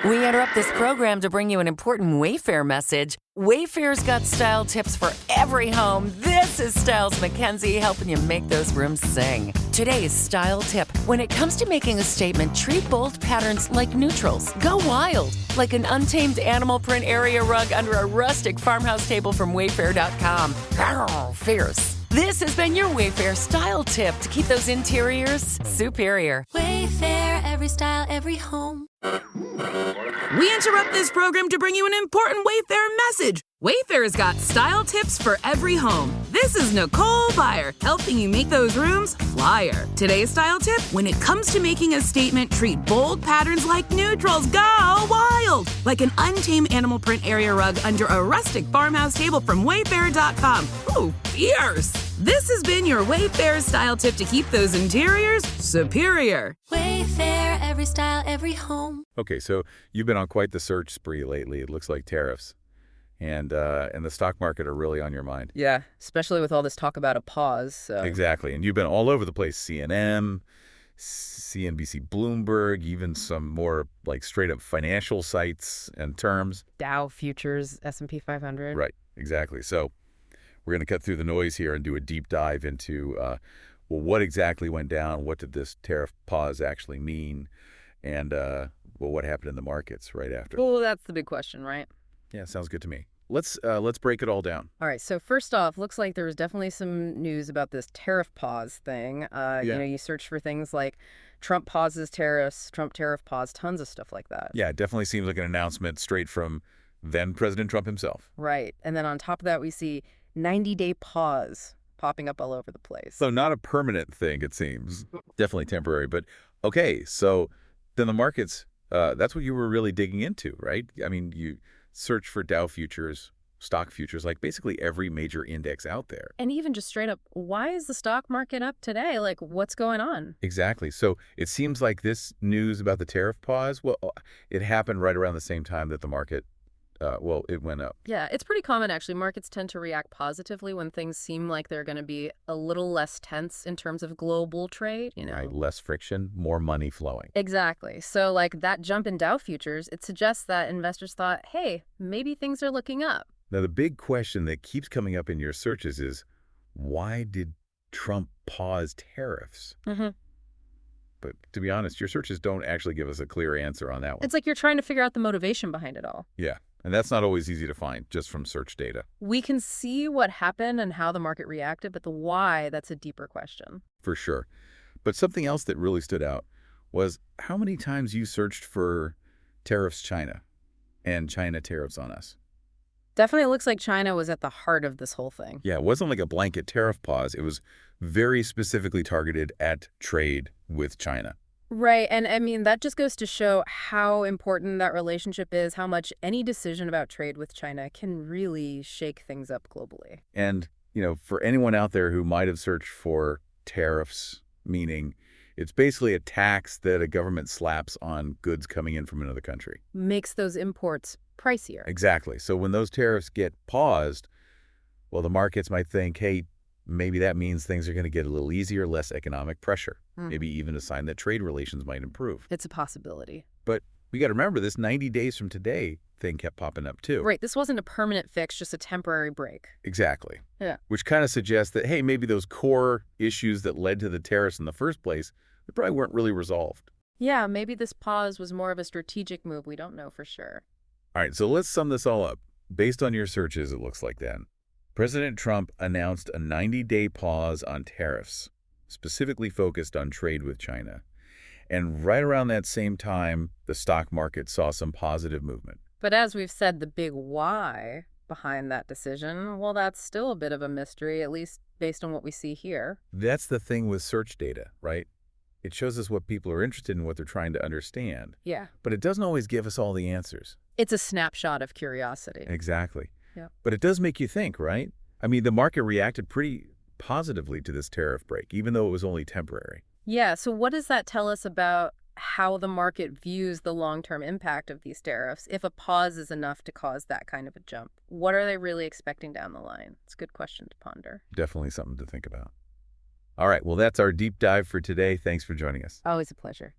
We interrupt this program to bring you an important Wayfair message. Wayfair's got style tips for every home. This is Styles McKenzie helping you make those rooms sing. Today's style tip. When it comes to making a statement, treat bold patterns like neutrals. Go wild, like an untamed animal print area rug under a rustic farmhouse table from Wayfair.com. Arr, fierce. This has been your Wayfair style tip to keep those interiors superior. Wayfair, every style, every home. We interrupt this program to bring you an important Wayfair message. Wayfair's got style tips for every home. This is Nicole Byer, helping you make those rooms flyer. Today's style tip, when it comes to making a statement, treat bold patterns like neutrals. Go wild! Like an untamed animal print area rug under a rustic farmhouse table from Wayfair.com. Ooh, fierce! This has been your Wayfair style tip to keep those interiors superior. Wayfair, every style, every home. Okay, so you've been on quite the search spree lately. It looks like tariffs and the stock market are really on your mind. Yeah, especially with all this talk about a pause. So. Exactly, and you've been all over the place. CNN, CNBC, Bloomberg, even some more like straight-up financial sites and terms. Dow futures, S&P 500. Right, exactly. So we're going to cut through the noise here and do a deep dive into, well, what exactly went down? What did this tariff pause actually mean? And, well, what happened in the markets right after? Well, that's the big question, right? Yeah, sounds good to me. Let's break it all down. All right, so first off, looks like there was definitely some news about this tariff pause thing. You know, you search for things like Trump pauses tariffs, Trump tariff pause, tons of stuff like that. Yeah, it definitely seems like an announcement straight from then President Trump himself. Right, and then on top of that, we see 90-day pause popping up all over the place. So not a permanent thing, it seems. Definitely temporary. But okay, so then the markets, that's what you were really digging into, right? I mean, you search for Dow futures, stock futures, like basically every major index out there. And even just straight up, why is the stock market up today? Like, what's going on? Exactly. So it seems like this news about the tariff pause, well, it happened right around the same time that the market well, it went up. Yeah, it's pretty common, actually. Markets tend to react positively when things seem like they're going to be a little less tense in terms of global trade, you know. Right, less friction, more money flowing. Exactly. So, like, that jump in Dow futures, it suggests that investors thought, hey, maybe things are looking up. Now, the big question that keeps coming up in your searches is, why did Trump pause tariffs? Mm-hmm. But to be honest, your searches don't actually give us a clear answer on that one. It's like you're trying to figure out the motivation behind it all. Yeah. And that's not always easy to find just from search data. We can see what happened and how the market reacted, but the why, that's a deeper question. For sure. But something else that really stood out was how many times you searched for tariffs China and China tariffs on us. Definitely looks like China was at the heart of this whole thing. Yeah, it wasn't like a blanket tariff pause. It was very specifically targeted at trade with China. Right. And I mean, that just goes to show how important that relationship is, how much any decision about trade with China can really shake things up globally. And, you know, for anyone out there who might have searched for tariffs, meaning it's basically a tax that a government slaps on goods coming in from another country. Makes those imports pricier. Exactly. So when those tariffs get paused, well, the markets might think, hey, maybe that means things are going to get a little easier, less economic pressure. Maybe even a sign that trade relations might improve. It's a possibility. But we got to remember this 90 days from today thing kept popping up too. Right. This wasn't a permanent fix, just a temporary break. Exactly. Yeah. Which kind of suggests that, hey, maybe those core issues that led to the tariffs in the first place, they probably weren't really resolved. Yeah, maybe this pause was more of a strategic move. We don't know for sure. All right, so let's sum this all up. Based on your searches, it looks like then. President Trump announced a 90-day pause on tariffs, specifically focused on trade with China. And right around that same time, the stock market saw some positive movement. But as we've said, the big why behind that decision, well, that's still a bit of a mystery, at least based on what we see here. That's the thing with search data, right? It shows us what people are interested in, what they're trying to understand. Yeah. But it doesn't always give us all the answers. It's a snapshot of curiosity. Exactly. Yeah. But it does make you think, right? I mean, the market reacted pretty positively to this tariff break, even though it was only temporary. Yeah, so what does that tell us about how the market views the long-term impact of these tariffs if a pause is enough to cause that kind of a jump? What are they really expecting down the line? It's a good question to ponder. Definitely something to think about. All right, well, that's our deep dive for today. Thanks for joining us. Always a pleasure.